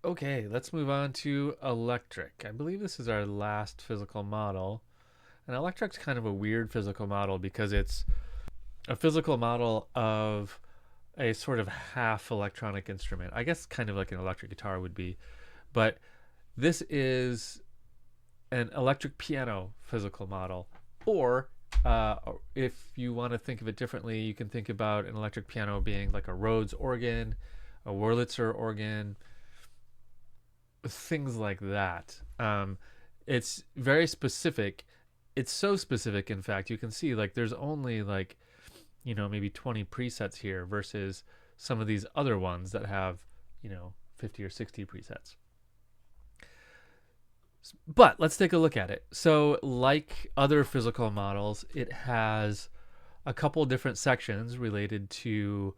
Okay, let's move on to electric. I believe this is our last physical model. And electric's kind of a weird physical model because it's a physical model of a sort of half electronic instrument. I guess kind of like an electric guitar would be. But this is an electric piano physical model. Or if you want to think of it differently, you can think about an electric piano being like a Rhodes organ, a Wurlitzer organ, things like that. It's very specific. It's so specific, in fact, you can see like there's only like, maybe 20 presets here versus some of these other ones that have, 50 or 60 presets. But let's take a look at it. So, like other physical models, it has a couple different sections related to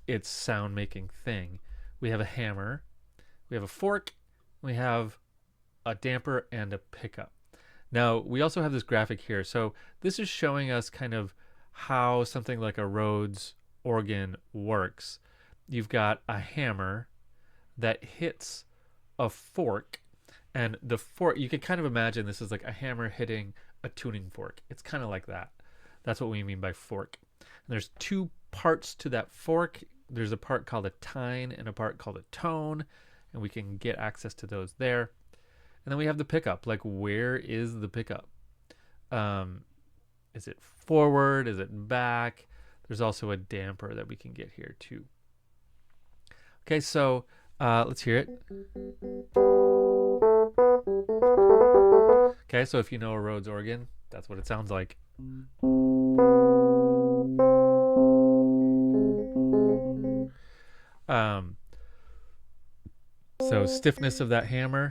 its sound making thing. We have a hammer, we have a fork, we have a damper, and a pickup. Now, we also have this graphic here. So, this is showing us kind of how something like a Rhodes organ works. You've got a hammer that hits a fork, and the fork, you can kind of imagine this is like a hammer hitting a tuning fork. It's kind of like that. That's what we mean by fork. And there's two parts to that fork. There's a part called a tine and a part called a tone, and we can get access to those there. And then we have the pickup. Like, where is the pickup? Is it forward? Is it back? There's also a damper that we can get here too. Okay, so let's hear it. Okay, so if you know a Rhodes organ, that's what it sounds like. Um, so stiffness of that hammer.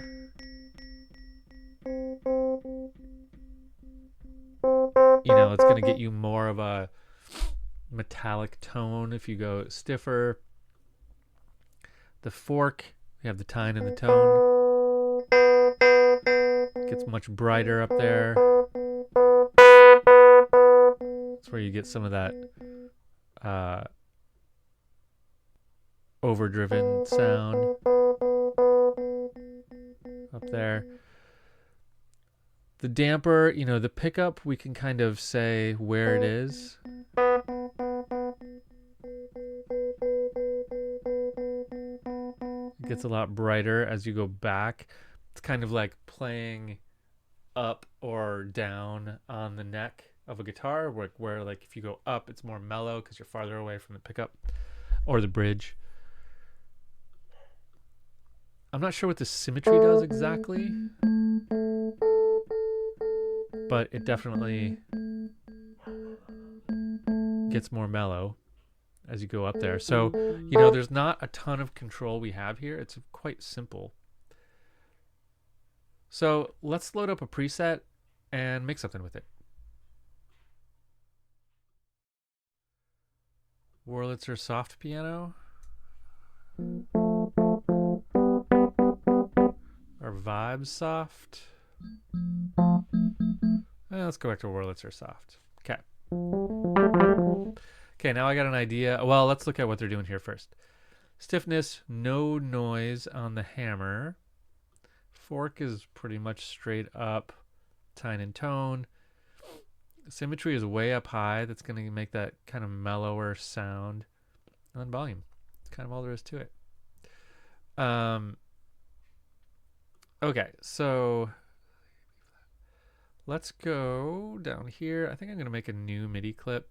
It's going to get you more of a metallic tone if you go stiffer. The fork, we have the tine and the tone. Gets much brighter up there. That's where you get some of that overdriven sound up there. The damper, the pickup, we can kind of say where it is. It gets a lot brighter as you go back. It's kind of like playing up or down on the neck of a guitar, where like if you go up, it's more mellow because you're farther away from the pickup or the bridge. I'm not sure what the symmetry does exactly, but it definitely gets more mellow as you go up there. So, there's not a ton of control we have here. It's quite simple. So let's load up a preset and make something with it. Wurlitzer soft piano. Or Vibe soft. Let's go back to Wurlitzer soft. Okay. Okay, now I got an idea. Well, let's look at what they're doing here first. Stiffness, no noise on the hammer. Fork is pretty much straight up. Tine and tone. Symmetry is way up high. That's going to make that kind of mellower sound. And then volume. That's kind of all there is to it. Okay, so let's go down here. I think I'm going to make a new MIDI clip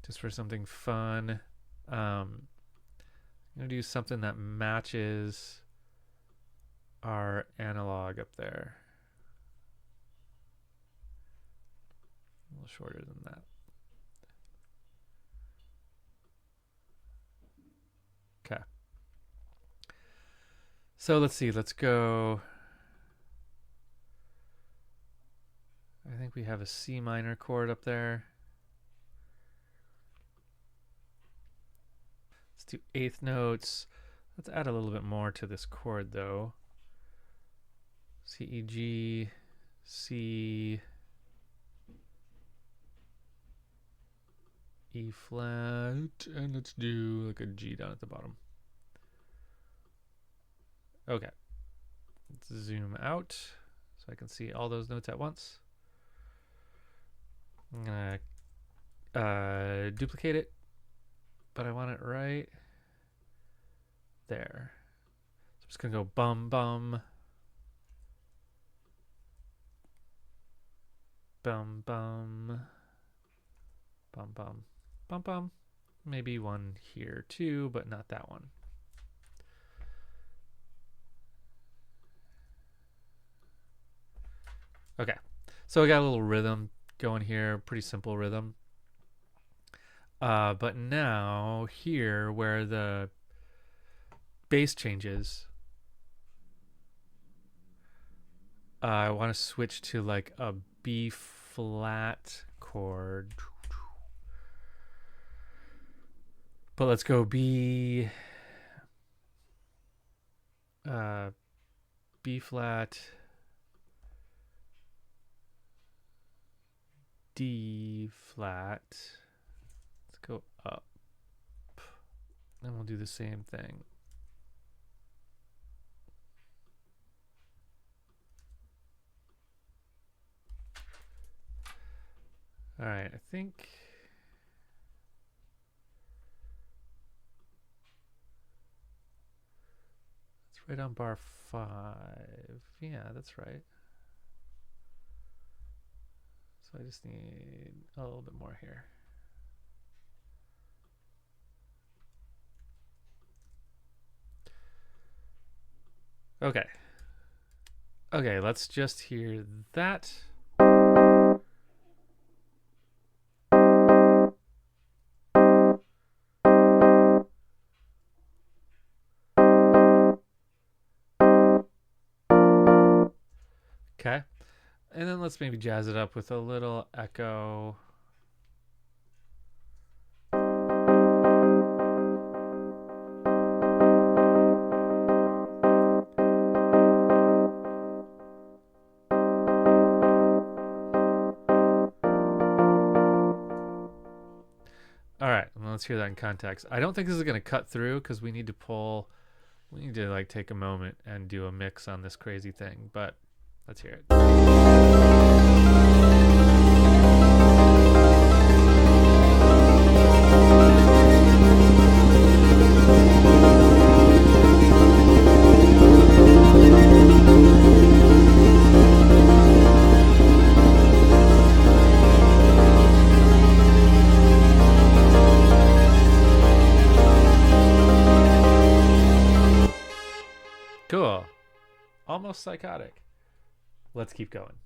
just for something fun. I'm going to do something that matches our analog up there. A little shorter than that. Okay. So let's see. Let's go. I think we have a C minor chord up there. Let's do eighth notes. Let's add a little bit more to this chord though. C, E, G, C, E flat, and let's do like a G down at the bottom. Okay. Let's zoom out so I can see all those notes at once. I'm gonna duplicate it, but I want it right there. So I'm just gonna go bum bum bum bum bum bum bum bum. Maybe one here too, but not that one. Okay, so I got a little rhythm going here, pretty simple rhythm. But now here where the bass changes, I want to switch to like a B flat chord. But let's go B flat, D flat. Let's go up. And we'll do the same thing. All right, I think it's right on bar 5. Yeah, that's right. So I just need a little bit more here. Okay. Okay, let's just hear that. Okay. And then let's maybe jazz it up with a little echo. All right, well, let's hear that in context. I don't think this is going to cut through because we need to like take a moment and do a mix on this crazy thing, but let's hear it. Cool. Almost psychotic. Let's keep going.